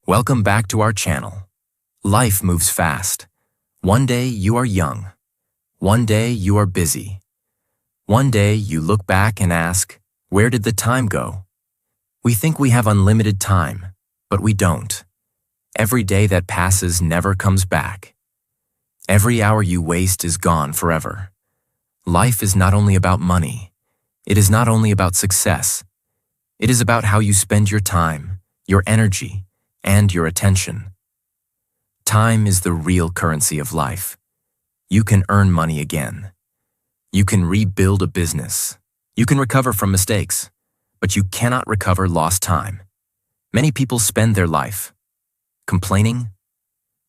Welcome back to our channel. Life moves fast. One day you are young. One day you are busy. One day you look back and ask, where did the time go? We think we have unlimited time, but we don't. Every day that passes never comes back. Every hour you waste is gone forever. Life is not only about money. It is not only about success. It is about how you spend your time, your energy, and your attention. Time is the real currency of life. You can earn money again. You can rebuild a business. You can recover from mistakes, but you cannot recover lost time. Many people spend their life complaining,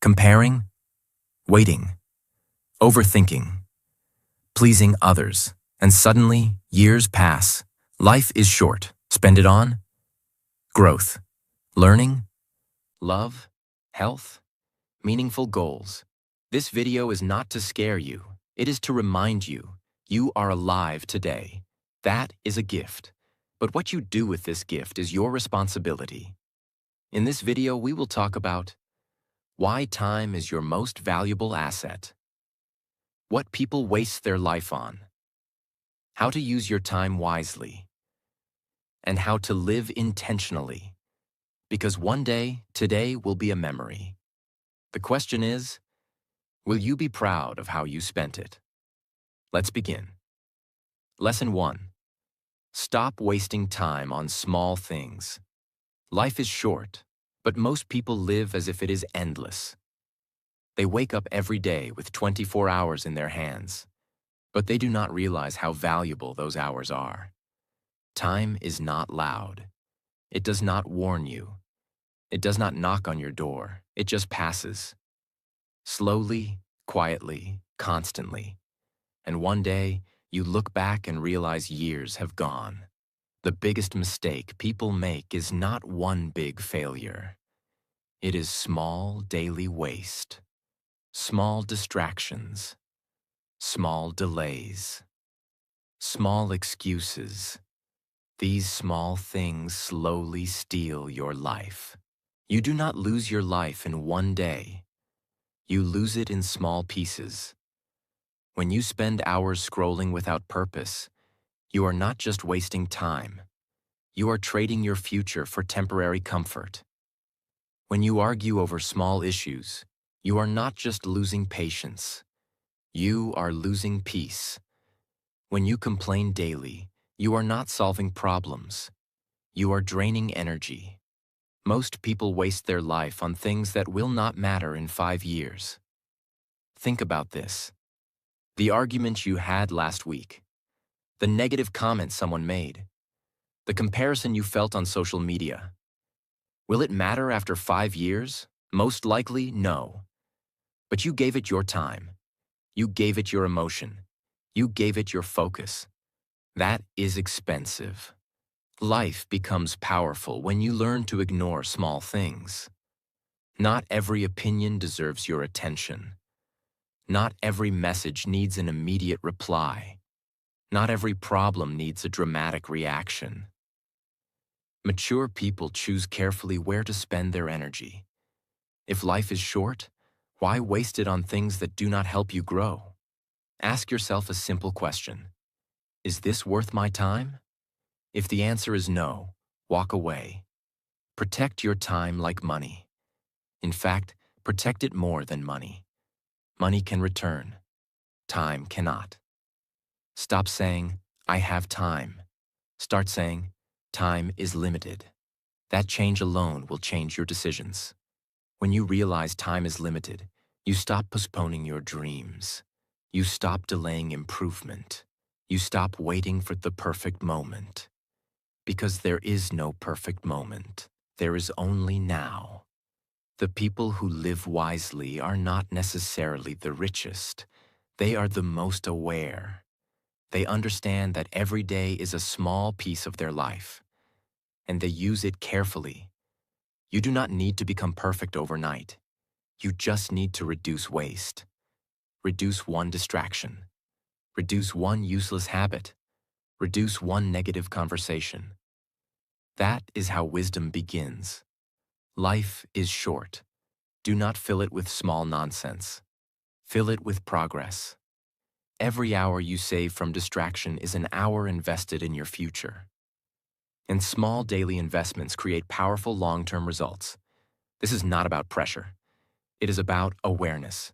comparing, waiting, overthinking, pleasing others, and suddenly years pass. Life is short. Spend it on growth, learning, love, health, meaningful goals. This video is not to scare you. It is to remind you, you are alive today. That is a gift. But what you do with this gift is your responsibility. In this video, we will talk about why time is your most valuable asset, what people waste their life on, how to use your time wisely, and how to live intentionally. Because one day, today will be a memory. The question is, will you be proud of how you spent it? Let's begin. Lesson 1. Stop wasting time on small things. Life is short, but most people live as if it is endless. They wake up every day with 24 hours in their hands, but they do not realize how valuable those hours are. Time is not loud. It does not warn you. It does not knock on your door. It just passes. Slowly, quietly, constantly. And one day, you look back and realize years have gone. The biggest mistake people make is not one big failure. It is small daily waste, small distractions, small delays, small excuses. These small things slowly steal your life. You do not lose your life in one day. You lose it in small pieces. When you spend hours scrolling without purpose, you are not just wasting time. You are trading your future for temporary comfort. When you argue over small issues, you are not just losing patience. You are losing peace. When you complain daily, you are not solving problems. You are draining energy. Most people waste their life on things that will not matter in 5 years. Think about this. The argument you had last week, the negative comment someone made, the comparison you felt on social media. Will it matter after 5 years? Most likely, no. But you gave it your time. You gave it your emotion. You gave it your focus. That is expensive. Life becomes powerful when you learn to ignore small things. Not every opinion deserves your attention. Not every message needs an immediate reply. Not every problem needs a dramatic reaction. Mature people choose carefully where to spend their energy. If life is short, why waste it on things that do not help you grow? Ask yourself a simple question. Is this worth my time? If the answer is no, walk away. Protect your time like money. In fact, protect it more than money. Money can return. Time cannot. Stop saying, I have time. Start saying, time is limited. That change alone will change your decisions. When you realize time is limited, you stop postponing your dreams. You stop delaying improvement. You stop waiting for the perfect moment. Because there is no perfect moment. There is only now. The people who live wisely are not necessarily the richest. They are the most aware. They understand that every day is a small piece of their life, and they use it carefully. You do not need to become perfect overnight. You just need to reduce waste. Reduce one distraction. Reduce one useless habit. Reduce one negative conversation. That is how wisdom begins. Life is short. Do not fill it with small nonsense. Fill it with progress. Every hour you save from distraction is an hour invested in your future. And small daily investments create powerful long-term results. This is not about pressure. It is about awareness.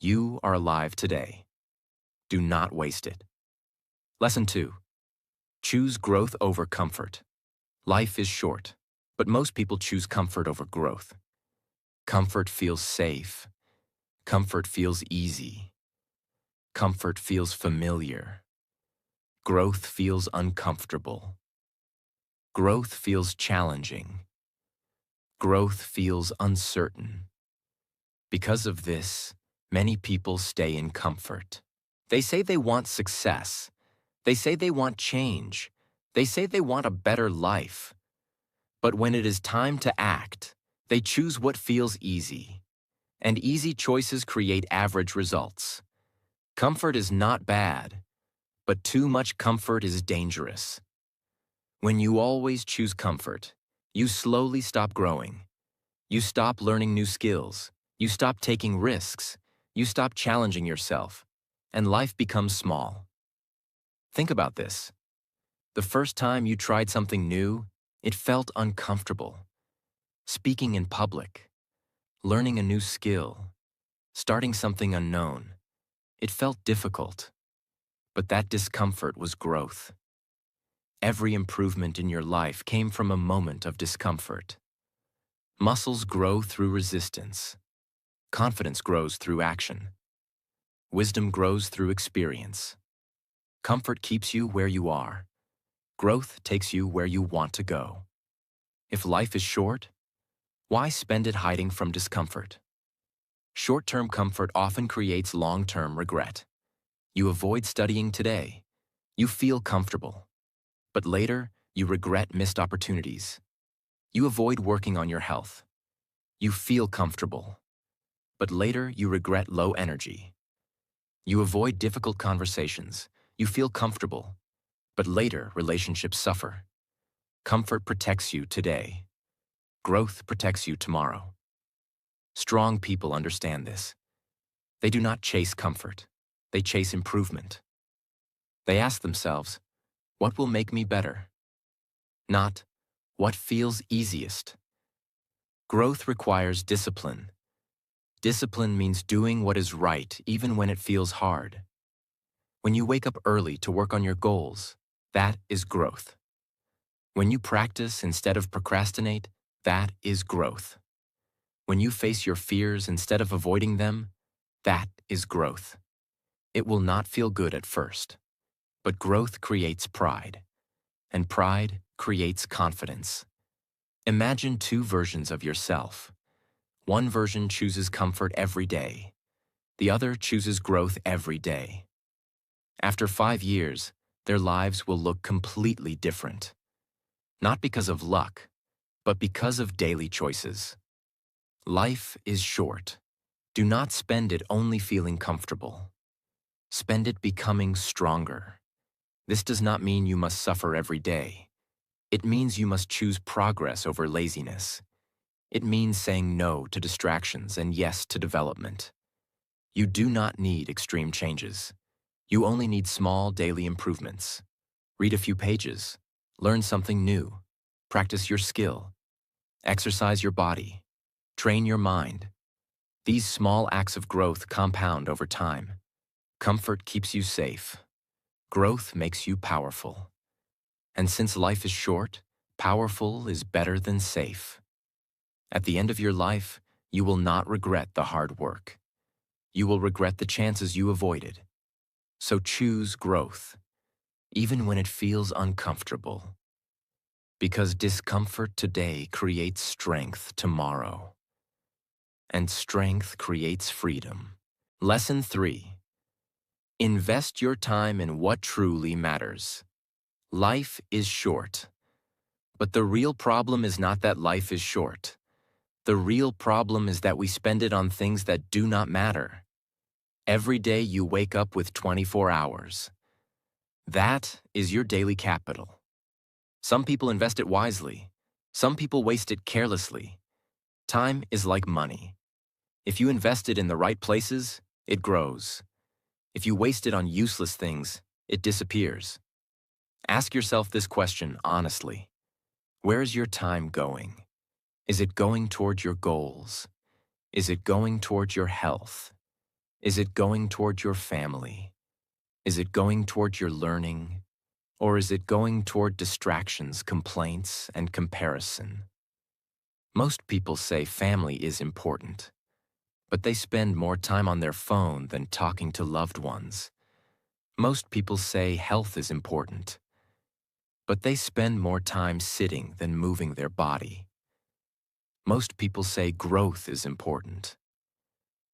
You are alive today. Do not waste it. Lesson 2. Choose growth over comfort. Life is short, but most people choose comfort over growth. Comfort feels safe. Comfort feels easy. Comfort feels familiar. Growth feels uncomfortable. Growth feels challenging. Growth feels uncertain. Because of this, many people stay in comfort. They say they want success. They say they want change. They say they want a better life. But when it is time to act, they choose what feels easy. And easy choices create average results. Comfort is not bad, but too much comfort is dangerous. When you always choose comfort, you slowly stop growing. You stop learning new skills. You stop taking risks. You stop challenging yourself. And life becomes small. Think about this. The first time you tried something new, it felt uncomfortable. Speaking in public, learning a new skill, starting something unknown. It felt difficult. But that discomfort was growth. Every improvement in your life came from a moment of discomfort. Muscles grow through resistance. Confidence grows through action. Wisdom grows through experience. Comfort keeps you where you are. Growth takes you where you want to go. If life is short, why spend it hiding from discomfort? Short-term comfort often creates long-term regret. You avoid studying today. You feel comfortable. But later, you regret missed opportunities. You avoid working on your health. You feel comfortable. But later, you regret low energy. You avoid difficult conversations. You feel comfortable. But later, relationships suffer. Comfort protects you today. Growth protects you tomorrow. Strong people understand this. They do not chase comfort. They chase improvement. They ask themselves, what will make me better? Not, what feels easiest? Growth requires discipline. Discipline means doing what is right even when it feels hard. When you wake up early to work on your goals, that is growth. When you practice instead of procrastinate, that is growth. When you face your fears instead of avoiding them, that is growth. It will not feel good at first, but growth creates pride, and pride creates confidence. Imagine two versions of yourself. One version chooses comfort every day. The other chooses growth every day. After 5 years, their lives will look completely different. Not because of luck, but because of daily choices. Life is short. Do not spend it only feeling comfortable. Spend it becoming stronger. This does not mean you must suffer every day. It means you must choose progress over laziness. It means saying no to distractions and yes to development. You do not need extreme changes. You only need small daily improvements. Read a few pages. Learn something new. Practice your skill. Exercise your body. Train your mind. These small acts of growth compound over time. Comfort keeps you safe. Growth makes you powerful. And since life is short, powerful is better than safe. At the end of your life, you will not regret the hard work. You will regret the chances you avoided. So choose growth, even when it feels uncomfortable. Because discomfort today creates strength tomorrow. And strength creates freedom. Lesson 3. Invest your time in what truly matters. Life is short. But the real problem is not that life is short. The real problem is that we spend it on things that do not matter. Every day you wake up with 24 hours. That is your daily capital. Some people invest it wisely. Some people waste it carelessly. Time is like money. If you invest it in the right places, it grows. If you waste it on useless things, it disappears. Ask yourself this question honestly. Where is your time going? Is it going toward your goals? Is it going toward your health? Is it going toward your family? Is it going toward your learning? Or is it going toward distractions, complaints, and comparison? Most people say family is important, but they spend more time on their phone than talking to loved ones. Most people say health is important, but they spend more time sitting than moving their body. Most people say growth is important,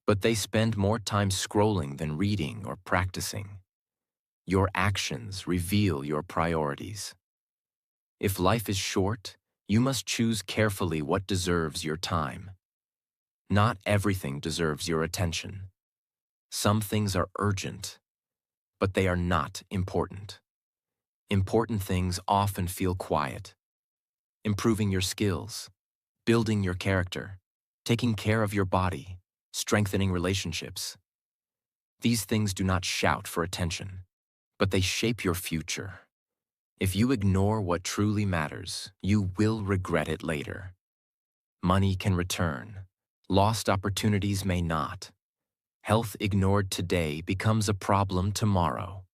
but they spend more time scrolling than reading or practicing. Your actions reveal your priorities. If life is short, you must choose carefully what deserves your time. Not everything deserves your attention. Some things are urgent, but they are not important. Important things often feel quiet. Improving your skills, building your character, taking care of your body, strengthening relationships. These things do not shout for attention, but they shape your future. If you ignore what truly matters, you will regret it later. Money can return. Lost opportunities may not. Health ignored today becomes a problem tomorrow.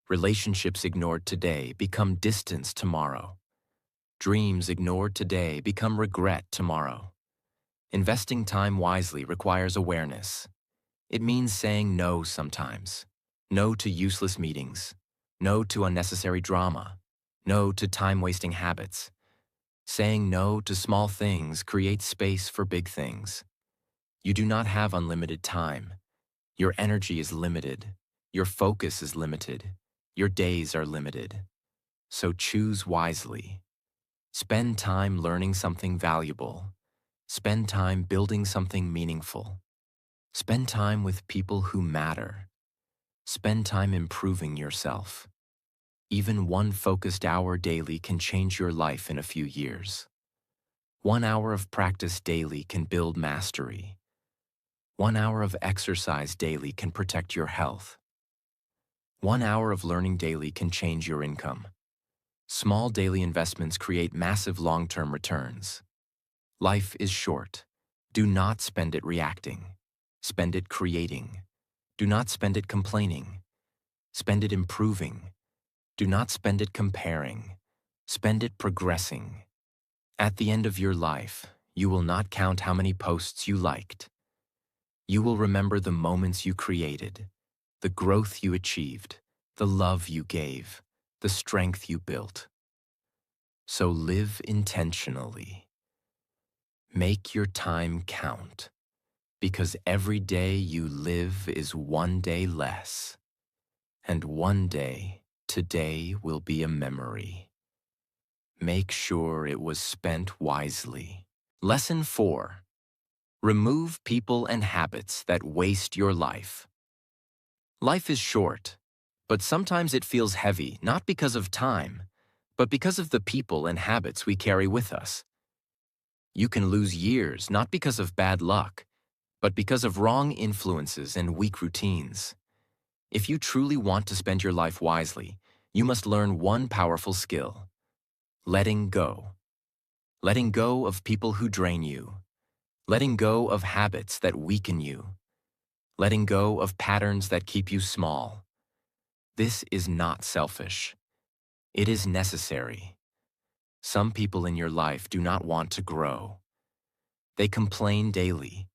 Relationships ignored today become distance tomorrow. Dreams ignored today become regret tomorrow. Investing time wisely requires awareness. It means saying no sometimes. No to useless meetings. No to unnecessary drama. No to time-wasting habits. Saying no to small things creates space for big things. You do not have unlimited time. Your energy is limited. Your focus is limited. Your days are limited. So choose wisely. Spend time learning something valuable. Spend time building something meaningful. Spend time with people who matter. Spend time improving yourself. Even one focused hour daily can change your life in a few years. 1 hour of practice daily can build mastery. 1 hour of exercise daily can protect your health. 1 hour of learning daily can change your income. Small daily investments create massive long-term returns. Life is short. Do not spend it reacting. Spend it creating. Do not spend it complaining. Spend it improving. Do not spend it comparing. Spend it progressing. At the end of your life, you will not count how many posts you liked. You will remember the moments you created, the growth you achieved, the love you gave, the strength you built. So live intentionally. Make your time count, because every day you live is one day less, and one day, today will be a memory. Make sure it was spent wisely. Lesson 4. Remove people and habits that waste your life. Life is short, but sometimes it feels heavy, not because of time, but because of the people and habits we carry with us. You can lose years not because of bad luck, but because of wrong influences and weak routines. If you truly want to spend your life wisely, you must learn one powerful skill: letting go. Letting go of people who drain you. Letting go of habits that weaken you. Letting go of patterns that keep you small. This is not selfish. It is necessary. Some people in your life do not want to grow. They complain daily.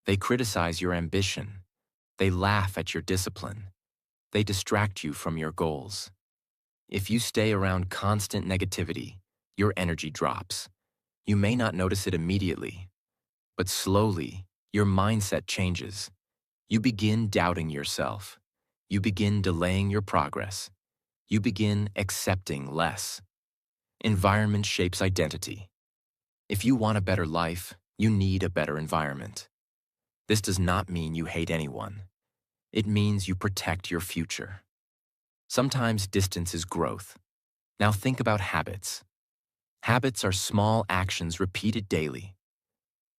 They criticize your ambition. They laugh at your discipline. They distract you from your goals. If you stay around constant negativity, your energy drops. You may not notice it immediately, but slowly, your mindset changes. You begin doubting yourself. You begin delaying your progress. You begin accepting less. Environment shapes identity. If you want a better life, you need a better environment. This does not mean you hate anyone. It means you protect your future. Sometimes distance is growth. Now think about habits. Habits are small actions repeated daily.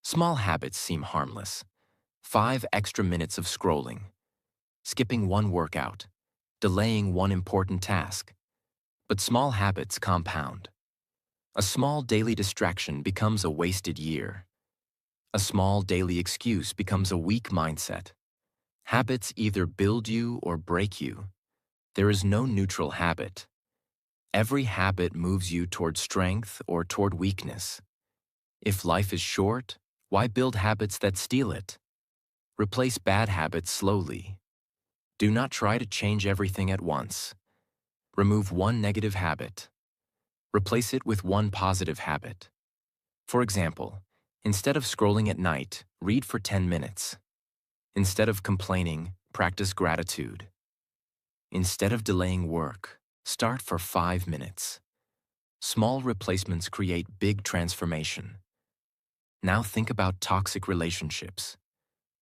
Small habits seem harmless. 5 extra minutes of scrolling, skipping one workout, delaying one important task. But small habits compound. A small daily distraction becomes a wasted year. A small daily excuse becomes a weak mindset. Habits either build you or break you. There is no neutral habit. Every habit moves you toward strength or toward weakness. If life is short, why build habits that steal it? Replace bad habits slowly. Do not try to change everything at once. Remove one negative habit. Replace it with one positive habit. For example, instead of scrolling at night, read for 10 minutes. Instead of complaining, practice gratitude. Instead of delaying work, start for 5 minutes. Small replacements create big transformation. Now think about toxic relationships.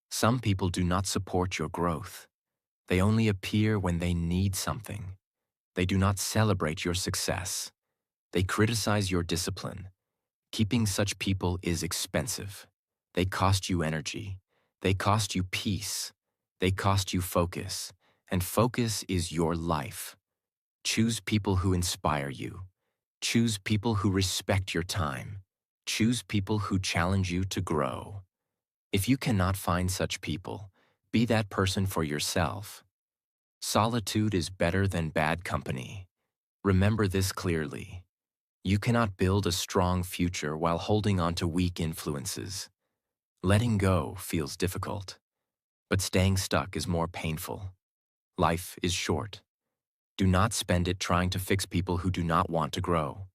Some people do not support your growth. They only appear when they need something. They do not celebrate your success. They criticize your discipline. Keeping such people is expensive. They cost you energy. They cost you peace. They cost you focus. And focus is your life. Choose people who inspire you. Choose people who respect your time. Choose people who challenge you to grow. If you cannot find such people, be that person for yourself. Solitude is better than bad company. Remember this clearly. You cannot build a strong future while holding on to weak influences. Letting go feels difficult, but staying stuck is more painful. Life is short. Do not spend it trying to fix people who do not want to grow.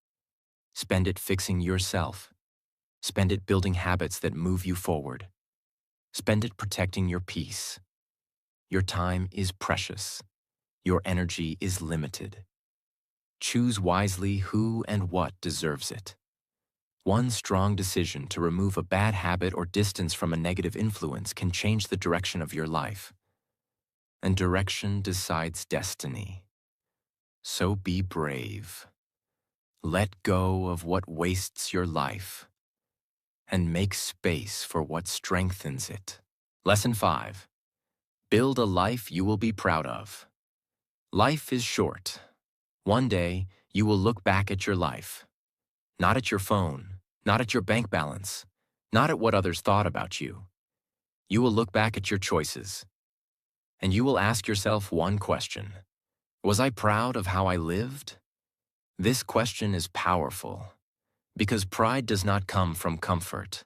Spend it fixing yourself. Spend it building habits that move you forward. Spend it protecting your peace. Your time is precious. Your energy is limited. Choose wisely who and what deserves it. One strong decision to remove a bad habit or distance from a negative influence can change the direction of your life. And direction decides destiny. So be brave. Let go of what wastes your life and make space for what strengthens it. Lesson 5. Build a life you will be proud of. Life is short. One day, you will look back at your life. Not at your phone, not at your bank balance, not at what others thought about you. You will look back at your choices. And you will ask yourself one question. Was I proud of how I lived? This question is powerful because pride does not come from comfort.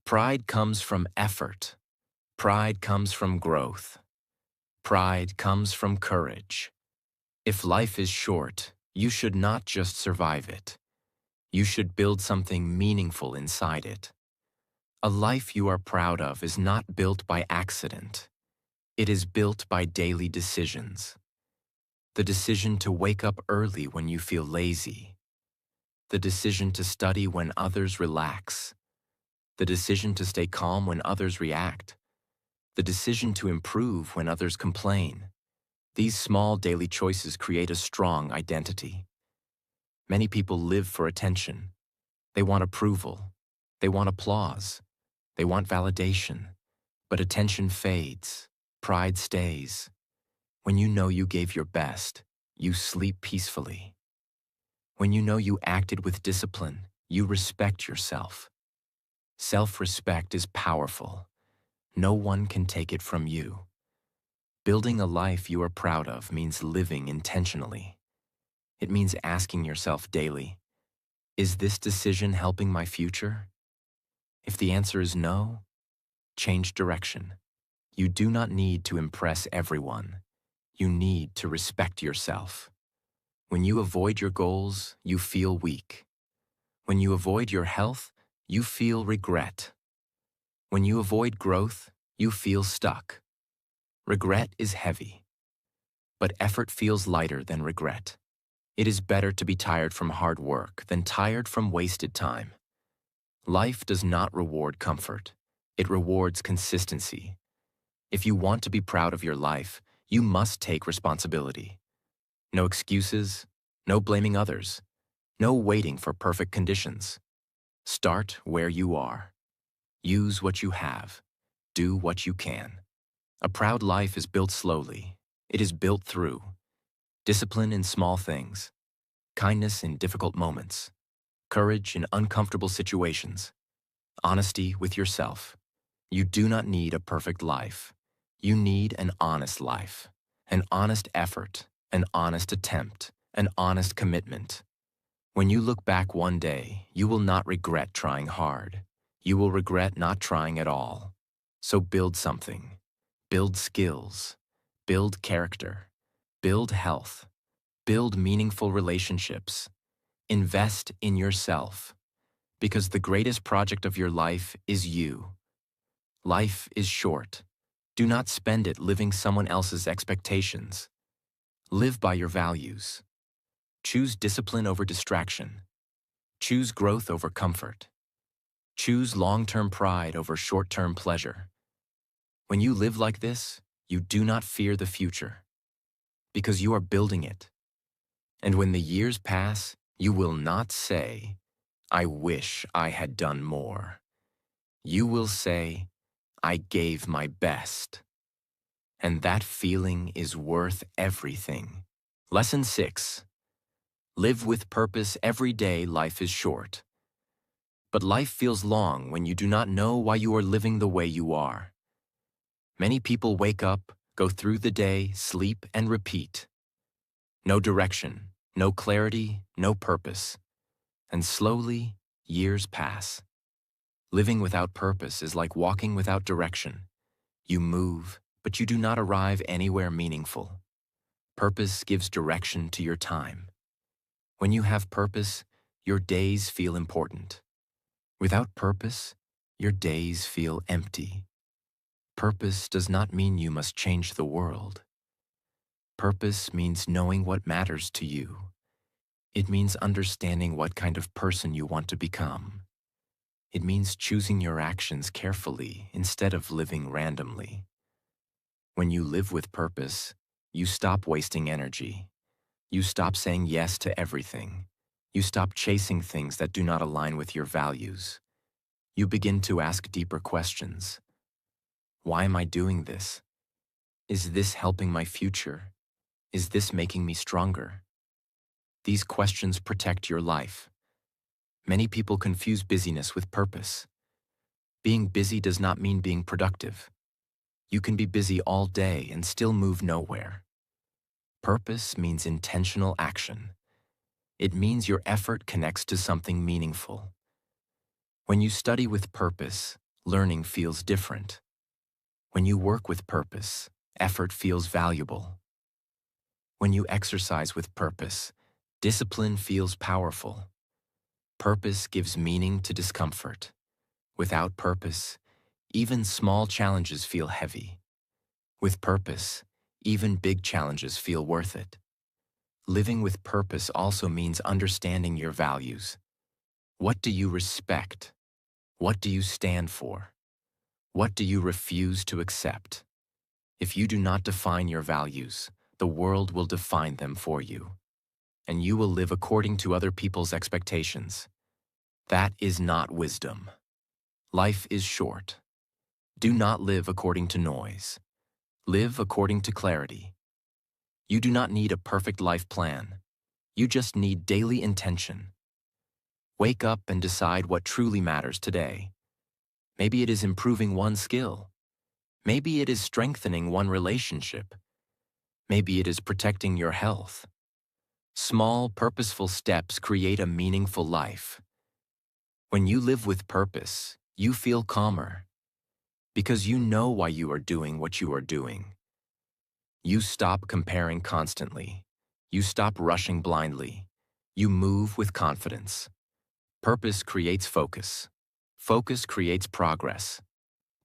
Pride comes from effort. Pride comes from growth. Pride comes from courage. If life is short, you should not just survive it. You should build something meaningful inside it. A life you are proud of is not built by accident. It is built by daily decisions. The decision to wake up early when you feel lazy. The decision to study when others relax. The decision to stay calm when others react. The decision to improve when others complain. These small daily choices create a strong identity. Many people live for attention. They want approval. They want applause. They want validation. But attention fades. Pride stays. When you know you gave your best, you sleep peacefully. When you know you acted with discipline, you respect yourself. Self-respect is powerful. No one can take it from you. Building a life you are proud of means living intentionally. It means asking yourself daily, is this decision helping my future? If the answer is no, change direction. You do not need to impress everyone. You need to respect yourself. When you avoid your goals, you feel weak. When you avoid your health, you feel regret. When you avoid growth, you feel stuck. Regret is heavy, but effort feels lighter than regret. It is better to be tired from hard work than tired from wasted time. Life does not reward comfort. It rewards consistency. If you want to be proud of your life, you must take responsibility. No excuses, no blaming others, no waiting for perfect conditions. Start where you are. Use what you have. Do what you can. A proud life is built slowly. It is built through discipline in small things, kindness in difficult moments, courage in uncomfortable situations, honesty with yourself. You do not need a perfect life. You need an honest life, an honest effort, an honest attempt, an honest commitment. When you look back one day, you will not regret trying hard. You will regret not trying at all. So build something. Build skills. Build character. Build health. Build meaningful relationships. Invest in yourself. Because the greatest project of your life is you. Life is short. Do not spend it living someone else's expectations. Live by your values. Choose discipline over distraction. Choose growth over comfort. Choose long-term pride over short-term pleasure. When you live like this, you do not fear the future, because you are building it. And when the years pass, you will not say, "I wish I had done more." You will say, "I gave my best." And that feeling is worth everything. Lesson 6. Live with purpose. Every day. Life is short. But life feels long when you do not know why you are living the way you are. Many people wake up, go through the day, sleep, and repeat. No direction, no clarity, no purpose. And slowly, years pass. Living without purpose is like walking without direction. You move, but you do not arrive anywhere meaningful. Purpose gives direction to your time. When you have purpose, your days feel important. Without purpose, your days feel empty. Purpose does not mean you must change the world. Purpose means knowing what matters to you. It means understanding what kind of person you want to become. It means choosing your actions carefully instead of living randomly. When you live with purpose, you stop wasting energy. You stop saying yes to everything. You stop chasing things that do not align with your values. You begin to ask deeper questions. Why am I doing this? Is this helping my future? Is this making me stronger? These questions protect your life. Many people confuse busyness with purpose. Being busy does not mean being productive. You can be busy all day and still move nowhere. Purpose means intentional action. It means your effort connects to something meaningful. When you study with purpose, learning feels different. When you work with purpose, effort feels valuable. When you exercise with purpose, discipline feels powerful. Purpose gives meaning to discomfort. Without purpose, even small challenges feel heavy. With purpose, even big challenges feel worth it. Living with purpose also means understanding your values. What do you respect? What do you stand for? What do you refuse to accept? If you do not define your values, the world will define them for you, and you will live according to other people's expectations. That is not wisdom. Life is short. Do not live according to noise. Live according to clarity. You do not need a perfect life plan. You just need daily intention. Wake up and decide what truly matters today. Maybe it is improving one skill. Maybe it is strengthening one relationship. Maybe it is protecting your health. Small, purposeful steps create a meaningful life. When you live with purpose, you feel calmer, because you know why you are doing what you are doing. You stop comparing constantly. You stop rushing blindly. You move with confidence. Purpose creates focus. Focus creates progress.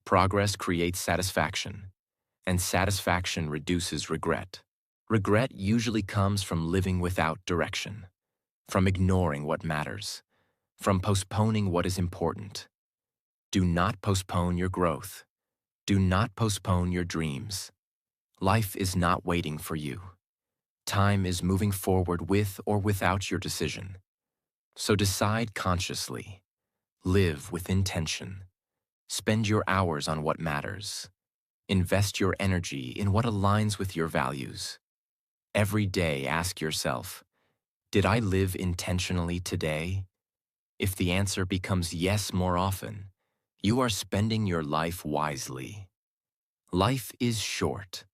Progress creates satisfaction. And satisfaction reduces regret. Regret usually comes from living without direction, from ignoring what matters, from postponing what is important. Do not postpone your growth. Do not postpone your dreams. Life is not waiting for you. Time is moving forward with or without your decision. So decide consciously. Live with intention. Spend your hours on what matters. Invest your energy in what aligns with your values. Every day, ask yourself, did I live intentionally today? If the answer becomes yes more often, you are spending your life wisely. Life is short,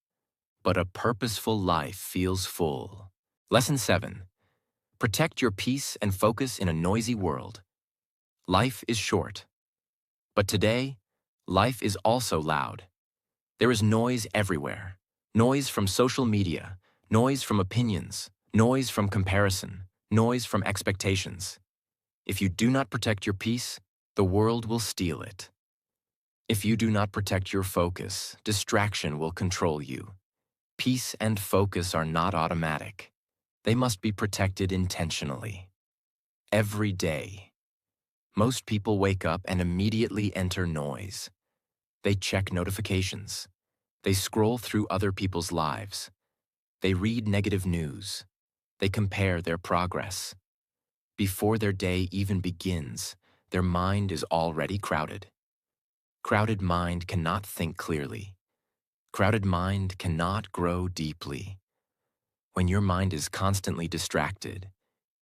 but a purposeful life feels full. Lesson 7. Protect your peace and focus in a noisy world. Life is short, but today, life is also loud. There is noise everywhere. Noise from social media, noise from opinions, noise from comparison, noise from expectations. If you do not protect your peace, the world will steal it. If you do not protect your focus, distraction will control you. Peace and focus are not automatic. They must be protected intentionally. Every day. Most people wake up and immediately enter noise. They check notifications. They scroll through other people's lives. They read negative news. They compare their progress. Before their day even begins, their mind is already crowded. Crowded mind cannot think clearly. Crowded mind cannot grow deeply. When your mind is constantly distracted,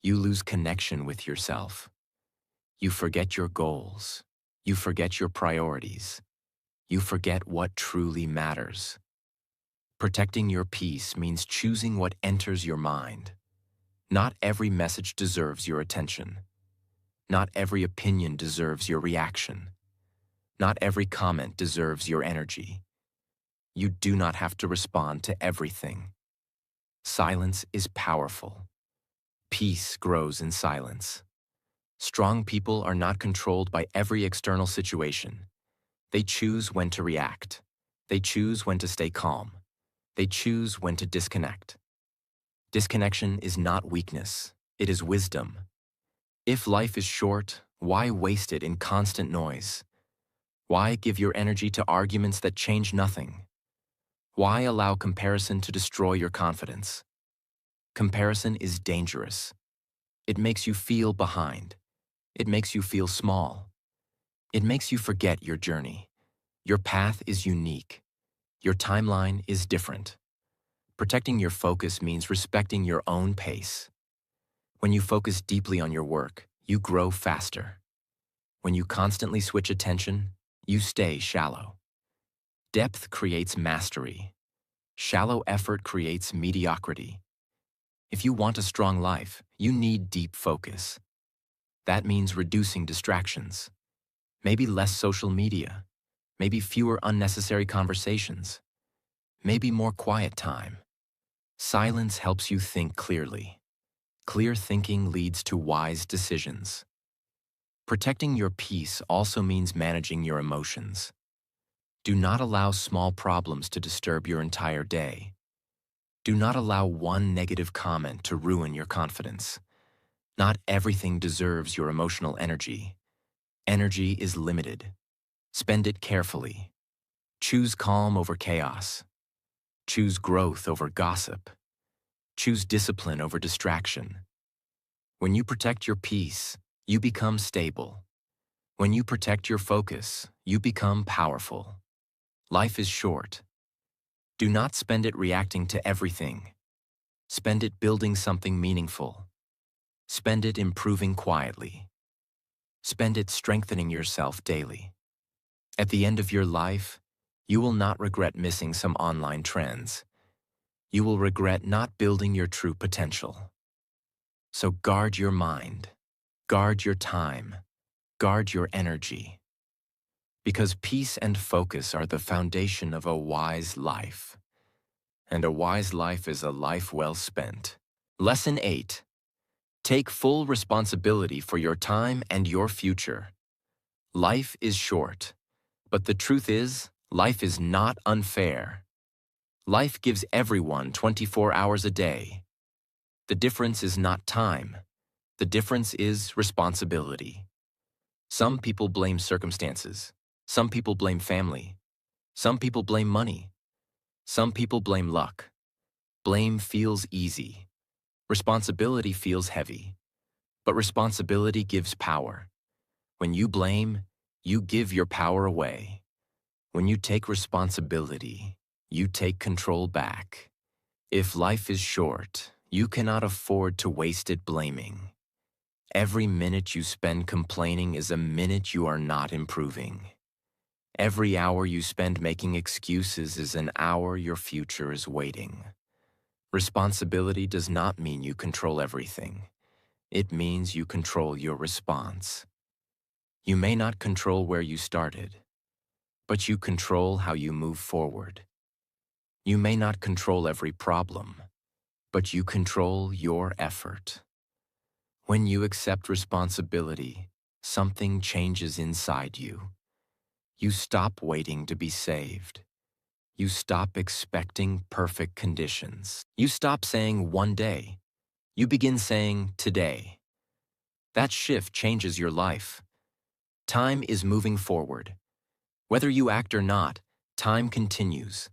you lose connection with yourself. You forget your goals. You forget your priorities. You forget what truly matters. Protecting your peace means choosing what enters your mind. Not every message deserves your attention. Not every opinion deserves your reaction. Not every comment deserves your energy. You do not have to respond to everything. Silence is powerful. Peace grows in silence. Strong people are not controlled by every external situation. They choose when to react. They choose when to stay calm. They choose when to disconnect. Disconnection is not weakness, it is wisdom. If life is short, why waste it in constant noise? Why give your energy to arguments that change nothing? Why allow comparison to destroy your confidence? Comparison is dangerous. It makes you feel behind. It makes you feel small. It makes you forget your journey. Your path is unique. Your timeline is different. Protecting your focus means respecting your own pace. When you focus deeply on your work, you grow faster. When you constantly switch attention, you stay shallow. Depth creates mastery. Shallow effort creates mediocrity. If you want a strong life, you need deep focus. That means reducing distractions. Maybe less social media. Maybe fewer unnecessary conversations. Maybe more quiet time. Silence helps you think clearly. Clear thinking leads to wise decisions. Protecting your peace also means managing your emotions. Do not allow small problems to disturb your entire day. Do not allow one negative comment to ruin your confidence. Not everything deserves your emotional energy. Energy is limited. Spend it carefully. Choose calm over chaos. Choose growth over gossip. Choose discipline over distraction. When you protect your peace, you become stable. When you protect your focus, you become powerful. Life is short. Do not spend it reacting to everything. Spend it building something meaningful. Spend it improving quietly. Spend it strengthening yourself daily. At the end of your life, you will not regret missing some online trends. You will regret not building your true potential. So guard your mind, guard your time, guard your energy. Because peace and focus are the foundation of a wise life. And a wise life is a life well spent. Lesson 8. Take full responsibility for your time and your future. Life is short, but the truth is, life is not unfair. Life gives everyone 24 hours a day. The difference is not time. The difference is responsibility. Some people blame circumstances. Some people blame family. Some people blame money. Some people blame luck. Blame feels easy. Responsibility feels heavy. But responsibility gives power. When you blame, you give your power away. When you take responsibility, you take control back. If life is short, you cannot afford to waste it blaming. Every minute you spend complaining is a minute you are not improving. Every hour you spend making excuses is an hour your future is waiting. Responsibility does not mean you control everything. It means you control your response. You may not control where you started, but you control how you move forward. You may not control every problem, but you control your effort. When you accept responsibility, something changes inside you. You stop waiting to be saved. You stop expecting perfect conditions. You stop saying one day. You begin saying today. That shift changes your life. Time is moving forward. Whether you act or not, time continues.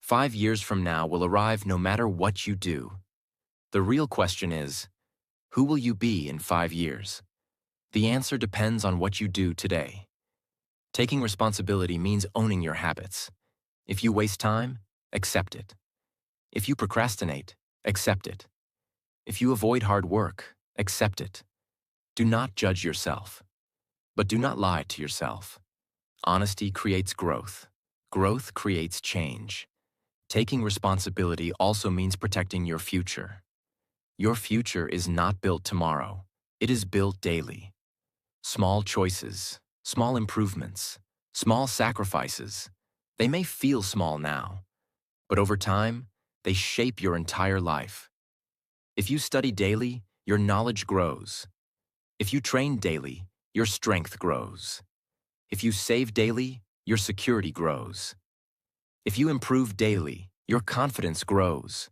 5 years from now will arrive no matter what you do. The real question is, who will you be in 5 years? The answer depends on what you do today. Taking responsibility means owning your habits. If you waste time, accept it. If you procrastinate, accept it. If you avoid hard work, accept it. Do not judge yourself, but do not lie to yourself. Honesty creates growth. Growth creates change. Taking responsibility also means protecting your future. Your future is not built tomorrow. It is built daily. Small choices, small improvements, small sacrifices. They may feel small now, but over time, they shape your entire life. If you study daily, your knowledge grows. If you train daily, your strength grows. If you save daily, your security grows. If you improve daily, your confidence grows.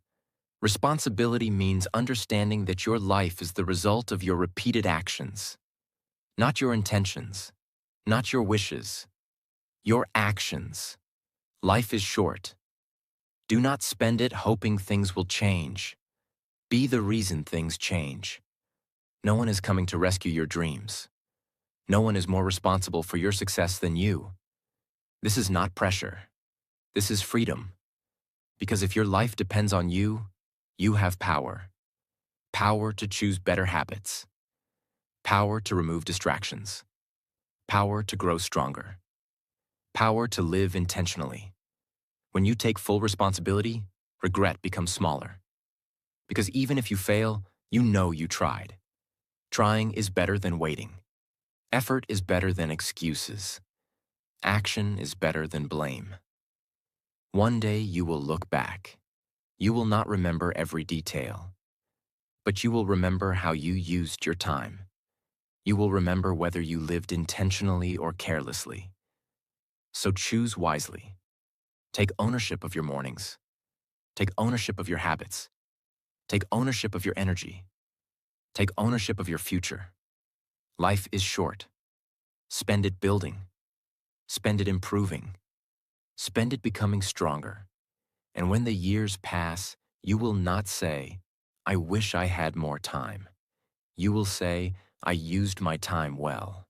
Responsibility means understanding that your life is the result of your repeated actions, not your intentions, not your wishes, your actions. Life is short. Do not spend it hoping things will change. Be the reason things change. No one is coming to rescue your dreams. No one is more responsible for your success than you. This is not pressure. This is freedom. Because if your life depends on you, you have power. Power to choose better habits. Power to remove distractions. Power to grow stronger. Power to live intentionally. When you take full responsibility, regret becomes smaller. Because even if you fail, you know you tried. Trying is better than waiting. Effort is better than excuses. Action is better than blame. One day you will look back. You will not remember every detail, but you will remember how you used your time. You will remember whether you lived intentionally or carelessly. So choose wisely. Take ownership of your mornings. Take ownership of your habits. Take ownership of your energy. Take ownership of your future. Life is short. Spend it building. Spend it improving. Spend it becoming stronger. And when the years pass, you will not say, I wish I had more time. You will say, I used my time well.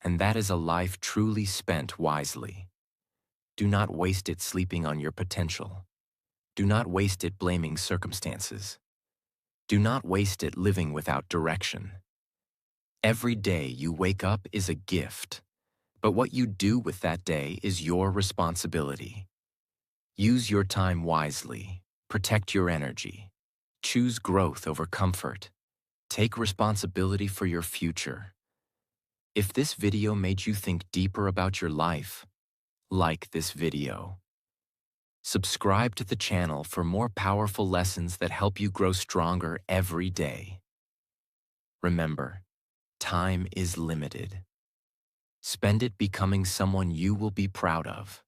And that is a life truly spent wisely. Do not waste it sleeping on your potential. Do not waste it blaming circumstances. Do not waste it living without direction. Every day you wake up is a gift, but what you do with that day is your responsibility. Use your time wisely. Protect your energy. Choose growth over comfort. Take responsibility for your future. If this video made you think deeper about your life, like this video. Subscribe to the channel for more powerful lessons that help you grow stronger every day. Remember, time is limited. Spend it becoming someone you will be proud of.